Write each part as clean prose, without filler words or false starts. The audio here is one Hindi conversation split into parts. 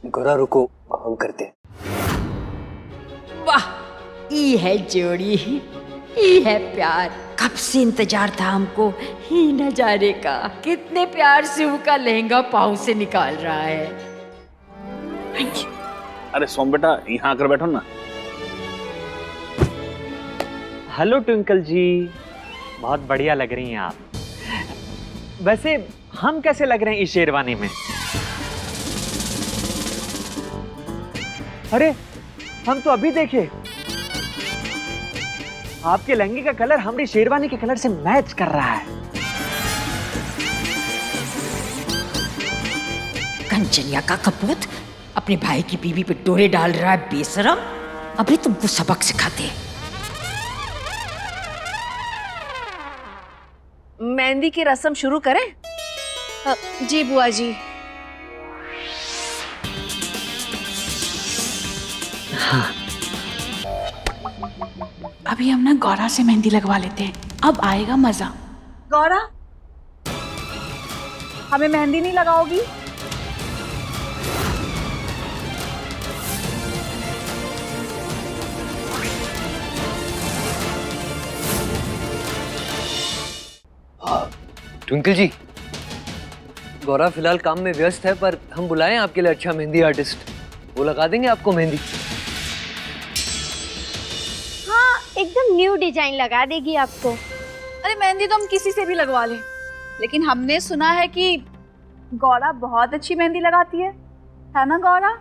गोरा रुको, हम करते हैं। वाह, ये है जोड़ी, ये है प्यार। कब से इंतजार था हमको ही नजारे का। कितने प्यार से उसका लहंगा पाँव से निकाल रहा है। अरे सोम बेटा, यहाँ आकर बैठो ना। हेलो ट्विंकल जी, बहुत बढ़िया लग रही हैं आप। वैसे हम कैसे लग रहे हैं इस शेरवानी में? अरे हम तो अभी देखे, आपके लहंगे का कलर हमारी शेरवानी के कलर से मैच कर रहा है। कंचनिया का कपूत अपने भाई की बीवी पे डोरे डाल रहा है बेशरम। अभी तुमको सबक सिखाते हैं। मेहंदी की रस्म शुरू करें? जी बुआ जी। हाँ। अभी हम ना गौरा से मेहंदी लगवा लेते हैं, अब आएगा मजा। गौरा, हमें मेहंदी नहीं लगाओगी? ट्विंकल जी, गौरा फिलहाल काम में व्यस्त है, पर हम बुलाएं आपके लिए अच्छा मेहंदी आर्टिस्ट, वो लगा देंगे आपको मेहंदी। हाँ, एकदम न्यू डिजाइन लगा देगी आपको। अरे मेहंदी तो हम किसी से भी लगवा लें, लेकिन हमने सुना है कि गौरा बहुत अच्छी मेहंदी लगाती है ना गौरा?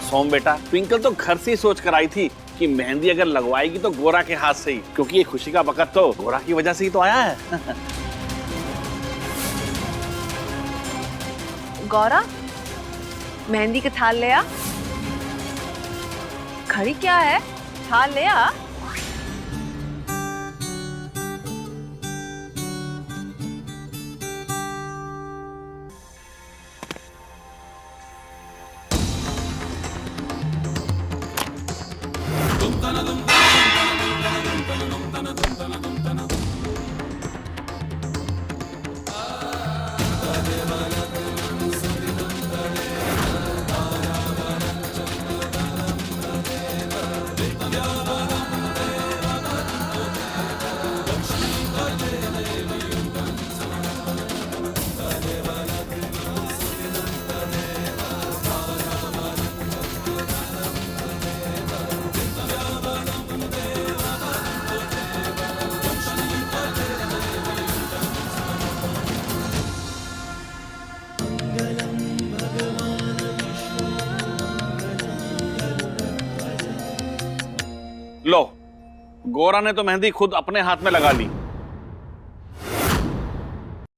सोम बेटा, ट्विंकल तो घर से ही सोच कर आई थी कि मेहंदी अगर लगवाएगी तो गोरा के हाथ से ही, क्योंकि ये खुशी का वक्त तो गोरा की वजह से ही तो आया है। गौरा, मेहंदी के थाल ले आ। खड़ी क्या है, थाल ले आ। लो, गोरा ने तो मेहंदी खुद अपने हाथ में लगा ली।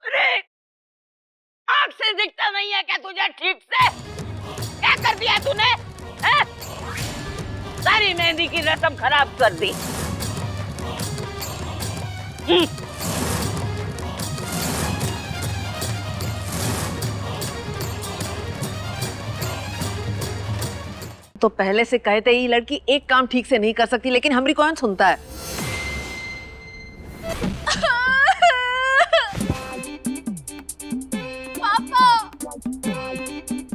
अरे, आँख से दिखता नहीं है क्या तुझे ठीक से? क्या कर दिया तूने? सारी मेहंदी की रस्म खराब कर दी। तो पहले से कहते ही लड़की एक काम ठीक से नहीं कर सकती, लेकिन हमारी कौन सुनता है? पापा,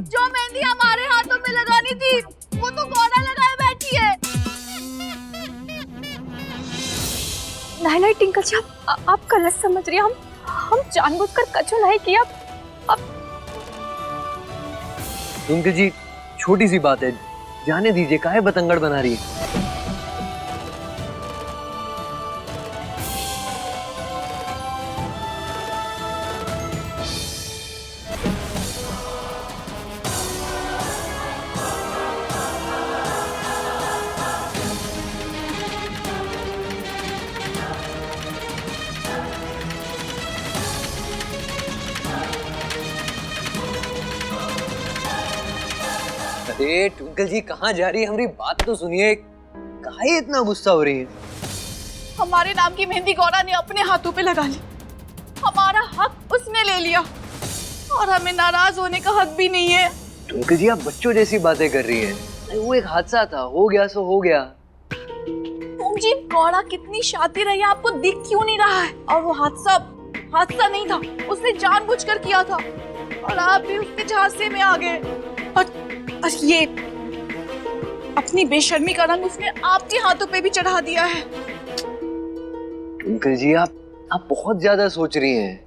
जो मेहंदी हमारे हाथों में लगानी थी वो तो गौरा लगाए बैठी है। नहीं टिंकल जी, आप गलत समझ रही हैं। हम जानबूझकर कचो नहीं किया। ट्विंकल जी, छोटी सी बात है, जाने दीजिए, काहे बतंगड़ बना रही है। अरे ट्विंकल जी, कहाँ जा रही है? हमारी बात तो सुनिए, काहे इतना गुस्सा हो रही है? हमारे नाम की मेहंदी गौरा ने अपने हाथों पे लगा ली, हमारा हक उसने ले लिया और हमें नाराज होने का हक भी नहीं है। ट्विंकल जी, आप बच्चों जैसी बातें कर रही हैं। वो एक हादसा था, हो गया सो हो गया। जी, गौरा कितनी शातिर है, आपको दिख क्यों नहीं रहा है? और वो हादसा हादसा नहीं था, उसने जानबूझकर किया था और आप भी उसके झांसे में आ गए। और ये अपनी बेशर्मी का रंग उसने आपके हाथों पे भी चढ़ा दिया है। ट्विंकल जी, आप बहुत ज्यादा सोच रही हैं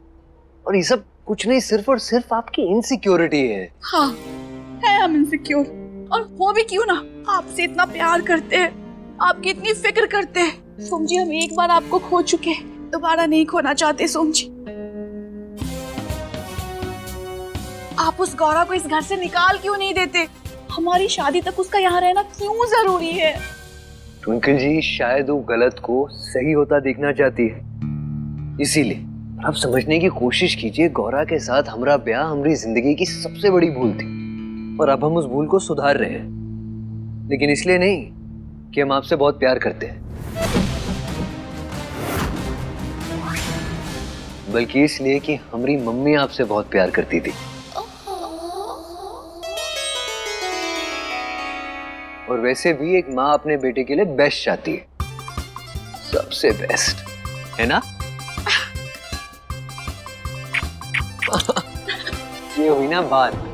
और ये सब कुछ नहीं, सिर्फ और सिर्फ आपकी इनसिक्योरिटी है। हाँ, है हम इनसिक्योर, और वो भी क्यों ना, आपसे इतना प्यार करते हैं, आपकी इतनी फिक्र करते हैं। सोम जी, हम एक बार आपको खो चुके, दोबारा नहीं खोना चाहते। सोम जी, आप उस गौरा को इस घर से निकाल क्यों नहीं देते? हमारी शादी तक उसका यहाँ रहना क्यों जरूरी है? ट्विंकल जी, शायद वो गलत को सही होता देखना चाहती है, इसीलिए आप समझने की कोशिश कीजिए। गौरा के साथ हमारा ब्याह हमारी जिंदगी की सबसे बड़ी भूल थी और अब हम उस भूल को सुधार रहे हैं, लेकिन इसलिए नहीं कि हम आपसे बहुत प्यार करते हैं, बल्कि इसलिए कि हमारी मम्मी आपसे बहुत प्यार करती थी। और वैसे भी एक माँ अपने बेटे के लिए बेस्ट चाहती है, सबसे बेस्ट, है ना? ये हुई ना बात।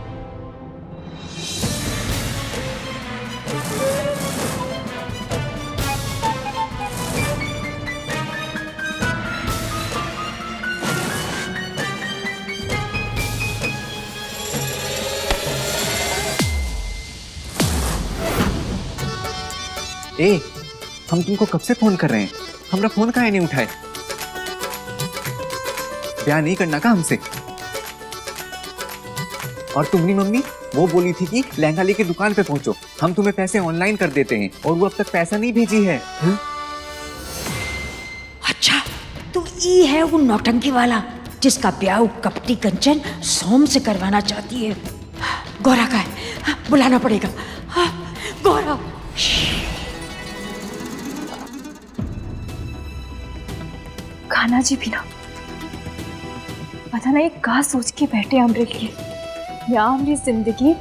ए, हम तुमको कब से फोन कर रहे हैं, हमारा फोन काहे नहीं उठाए? ब्याह नहीं करना का हमसे? और तुम्हारी मम्मी वो बोली थी कि लहंगा लेके दुकान पे पहुंचो, हम तुम्हें पैसे ऑनलाइन कर देते हैं, और वो अब तक पैसा नहीं भेजी है। अच्छा, तो ये है वो नौटंकी वाला जिसका ब्याह वो कपटी कंचन सोम से करवाना चाहती है। गौरा का है, बुलाना पड़ेगा। गौरा, खाना जी भी ना पता नहीं कहा सोच के बैठे हमरे लिए, या हमारी जिंदगी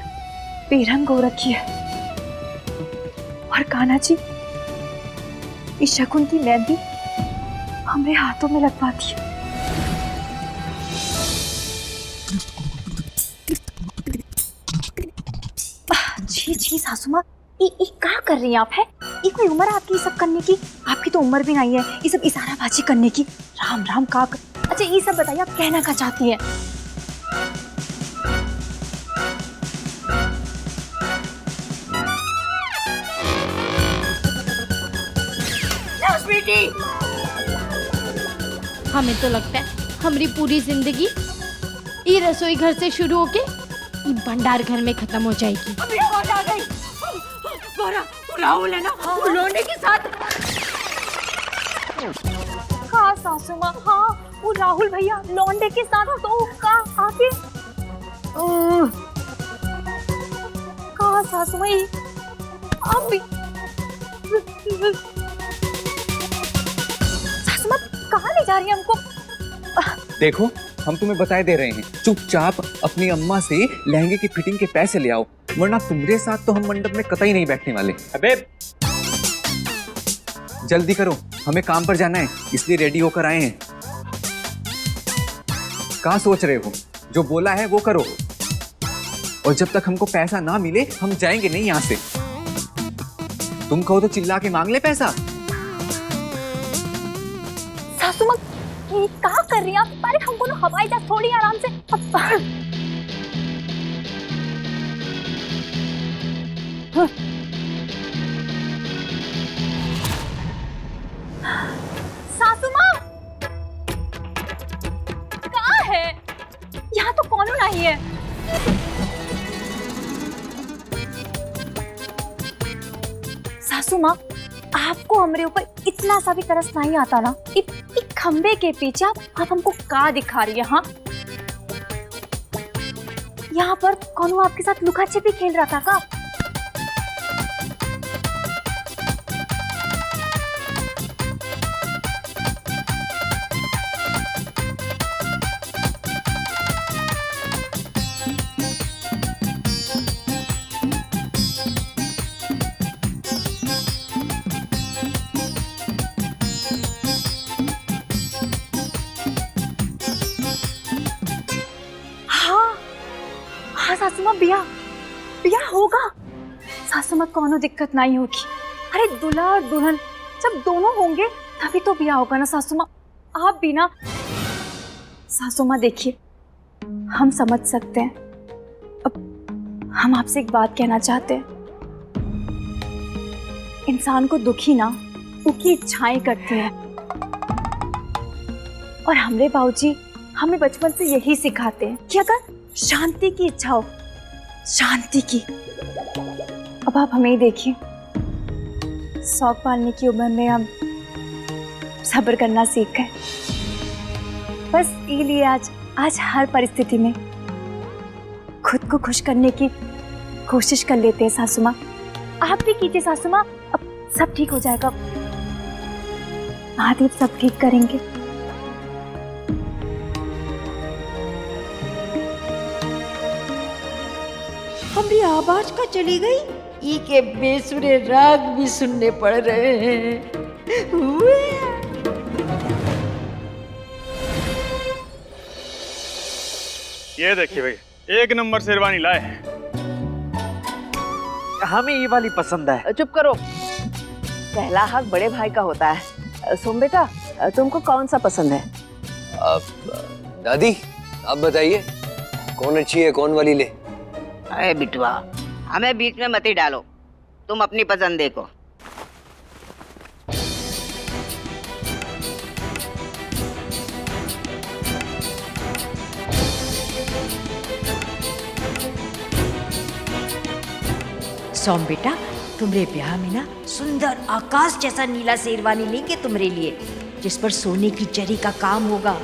बेरंग हो रखी है। और कान्हा जी इस शकुन की मेहंदी हमारे हाथों में लगवा दी। जी जी सासू माँ, ये क्या कर रही हैं आप? है ये कोई उम्र है आपकी सब करने की? आपकी तो उम्र भी नहीं है ये सब इशाराबाजी करने की। राम राम का। अच्छा ये सब बताइए, आप कहना क्या चाहती हैं? हमें तो लगता है हमारी पूरी जिंदगी ये रसोई घर से शुरू होके ये भंडार घर में खत्म हो जाएगी। गौरा, राहुल है ना, लौंडे के साथ। हाँ सासू माँ, हाँ वो राहुल भैया लौंडे के साथ तो का आगे कहा सासू माँ, आप भी सासू माँ कहाँ ले जा रही है हमको? देखो, हम तुम्हें बताए दे रहे हैं, चुपचाप अपनी अम्मा से लहंगे की फिटिंग के पैसे ले आओ, वरना तुम्हारे साथ तो हम मंडप में कतई नहीं बैठने वाले। अबे जल्दी करो, हमें काम पर जाना है, इसलिए रेडी होकर आए हैं। कहाँ सोच रहे हो? जो बोला है वो करो, और जब तक हमको पैसा ना मिले हम जाएंगे नहीं यहाँ से। तुम कहो तो चिल्ला के मांग ले पैसा। सासू माँ ये क्या कर रही हैं आप? अरे हमको ना हवाई जहाज थोड़ी आराम से। सासू माँ कहाँ है? यहाँ तो कौन नहीं है। सासू माँ, आपको हमरे ऊपर इतना सा भी तरस नहीं आता ना? एक खंबे के पीछे आप हमको का दिखा रही है? हाँ, यहाँ पर कौन आपके साथ लुका छिपी खेल रहा था का? सासू माँ बिया बिया होगा। सासू माँ कोनो दिक्कत नहीं होगी। अरे दूल्हा और दुल्हन जब दोनों होंगे तभी तो बिया होगा ना सासू माँ। आप भी ना सासू माँ देखिए, हम समझ सकते हैं। अब हम आपसे एक बात कहना चाहते हैं। इंसान को दुखी ना उसकी इच्छाएं करती हैं, और हमरे बाबूजी हमें बचपन से यही सिखाते हैं कि अगर शांति की इच्छा हो, शांति की। अब आप हमें ही देखिए, शौक पालने की उम्र में हम सब्र करना सीख गए। बस इसलिए आज हर परिस्थिति में खुद को खुश करने की कोशिश कर लेते हैं सासू माँ। आप भी कीजिए सासू माँ, अब सब ठीक हो जाएगा। महादेव सब ठीक करेंगे। हमारी आवाज का चली गई। ई के बेसुरे राग भी सुनने पड़ रहे हैं। हुए। ये देखिए भाई, एक नंबर शेरवानी लाए हैं। हमें ये वाली पसंद है। चुप करो, पहला हक बड़े भाई का होता है। सोम बेटा, तुमको कौन सा पसंद है? दादी आप बताइए कौन अच्छी है, कौन वाली ले? अरे बिटवा, हमें बीच में मत ही डालो, तुम अपनी पसंद देखो। सोम बेटा, तुम्हारे ब्याह में ना सुंदर आकाश जैसा नीला शेरवानी लेंगे तुम्हारे लिए, जिस पर सोने की जरी का काम होगा।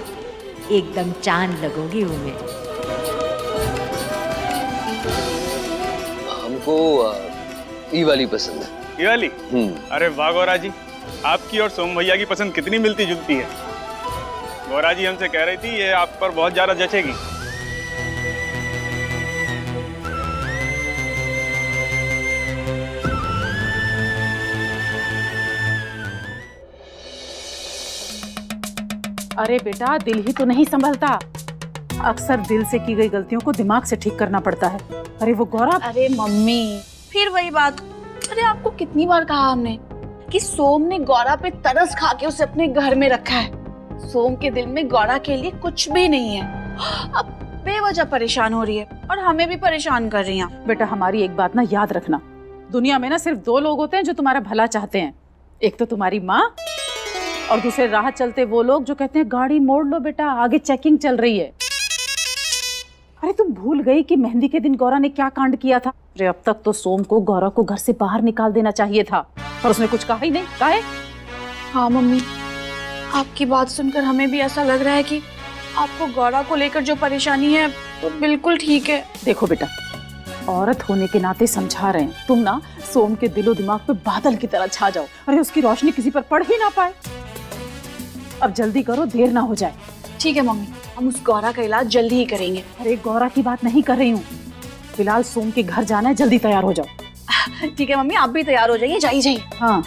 एकदम चांद लगोगे उनमें। हमको ये वाली पसंद है। ये वाली? अरे वाह गौरा जी, आपकी और सोम भैया की पसंद कितनी मिलती जुलती है। गौरा जी हमसे कह रही थी ये आप पर बहुत ज्यादा जचेगी। अरे बेटा, दिल ही तो नहीं संभलता। अक्सर दिल से की गई गलतियों को दिमाग से ठीक करना पड़ता है। अरे वो गौरा। अरे मम्मी, फिर वही बात। अरे आपको कितनी बार कहा हमने कि सोम ने गौरा पे तरस खा के उसे अपने घर में रखा है। सोम के दिल में गौरा के लिए कुछ भी नहीं है। अब बेवजह परेशान हो रही है और हमें भी परेशान कर रही है। बेटा, हमारी एक बात ना याद रखना, दुनिया में ना सिर्फ दो लोग होते हैं जो तुम्हारा भला चाहते हैं। एक तो तुम्हारी माँ, और दूसरे राह चलते वो लोग जो कहते हैं गाड़ी मोड़ लो बेटा, आगे चेकिंग चल रही है। अरे तुम भूल गई कि मेहंदी के दिन गौरा ने क्या कांड किया था? अरे अब तक तो सोम को गौरा को घर से बाहर निकाल देना चाहिए था, पर उसने कुछ कहा ही नहीं। काहे? हाँ मम्मी, आपकी बात सुनकर हमें भी ऐसा लग रहा है कि आपको गौरा को लेकर जो परेशानी है वो बिल्कुल ठीक है। देखो बेटा, औरत होने के नाते समझा रहे हैं, तुम ना सोम के दिलो दिमाग पे बादल की तरह छा जाओ। अरे उसकी रोशनी किसी पर पड़ ही ना पाए। अब जल्दी करो, देर ना हो जाए। ठीक है मम्मी, हम उस गौरा का इलाज जल्दी ही करेंगे। अरे गौरा की बात नहीं कर रही हूँ, फिलहाल सोम के घर जाना है, जल्दी तैयार हो जाओ। ठीक है मम्मी, आप भी तैयार हो जाइए, जाइए। हाँ।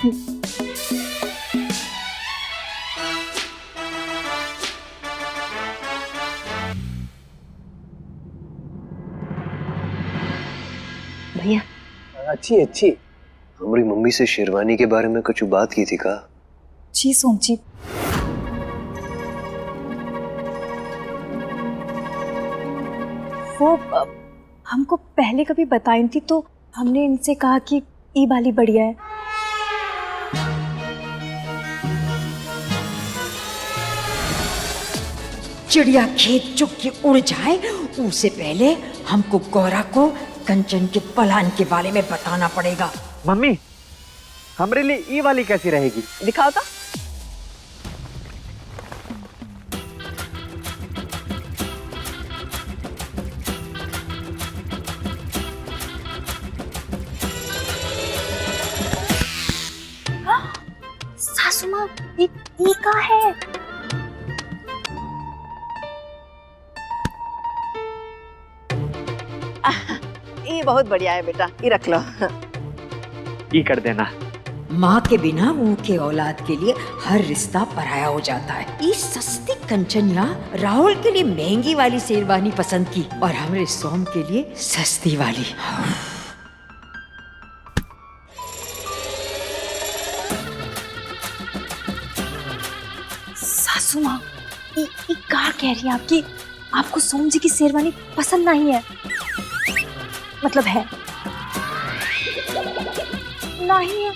भैया अच्छी हमारी मम्मी से शेरवानी के बारे में कुछ बात की थी का? जी सोम जी, वो हमको पहले कभी बताई थी तो हमने इनसे कहा कि ई वाली बढ़िया है। चिड़िया खेत चुग के उड़ जाए उससे पहले हमको गौरा को कंचन के पलान के बारे में बताना पड़ेगा। मम्मी, हमरे लिए ये वाली कैसी रहेगी? दिखाओ तो। सासू माँ, ये का है? ये बहुत बढ़िया है बेटा, ये रख लो। ये कर देना। माँ के बिना मुंह के औलाद के लिए हर रिश्ता पराया हो जाता है। इस सस्ती कंचन यहाँ राहुल के लिए महंगी वाली शेरवानी पसंद की और हमरे सोम के लिए सस्ती वाली। सासू माँ, ये कहा कह रही है आपकी आपको सोम जी की शेरवानी पसंद नहीं है? मतलब है नहीं है।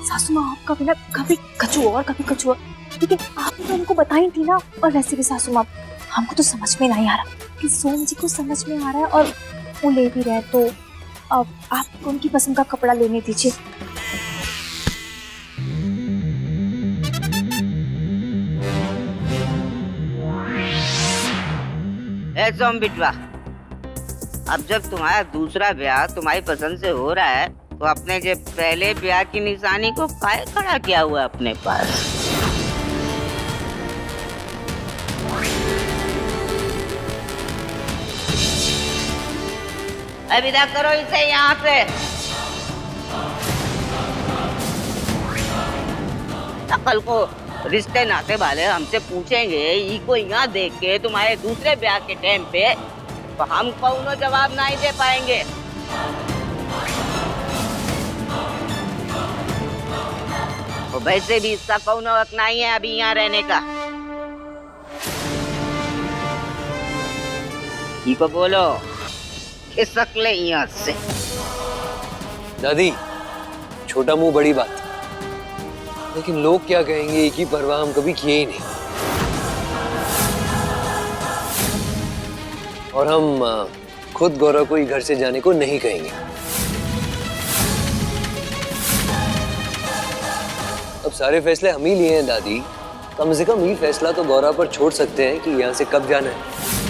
सासू माँ, आपका बिना कभी कछु और, लेकिन आपने तो हमको बताई थी ना। और वैसे भी सासू माँ, हमको तो समझ में नहीं आ रहा कि सोम जी को समझ में आ रहा है और वो ले भी रहे, तो अब आप उनकी पसंद का कपड़ा लेने दीजिए। सोम बिटवा, अब जब तुम्हारा दूसरा ब्याह तुम्हारी पसंद से हो रहा है तो अपने जो पहले ब्याह की निशानी को काहे खड़ा किया हुआ है अपने पास? विदा करो इसे यहाँ से। कल को रिश्ते नाते वाले हमसे पूछेंगे इको यहाँ देख के तुम्हारे दूसरे ब्याह के टाइम पे, तो हम कौनो जवाब नहीं दे पाएंगे। और वैसे भी इसका कौनो हक नहीं है अभी यहाँ रहने का। इको बोलो खिसक ले यहाँ से। दादी, छोटा मुंह बड़ी बात, लेकिन लोग क्या कहेंगे एक ही परवाह हम कभी किए ही नहीं। और हम खुद गौरव को ही घर से जाने को नहीं कहेंगे। अब सारे फैसले हम ही लिए हैं दादी, कम से कम ये फैसला तो गौरव पर छोड़ सकते हैं कि यहाँ से कब जाना है।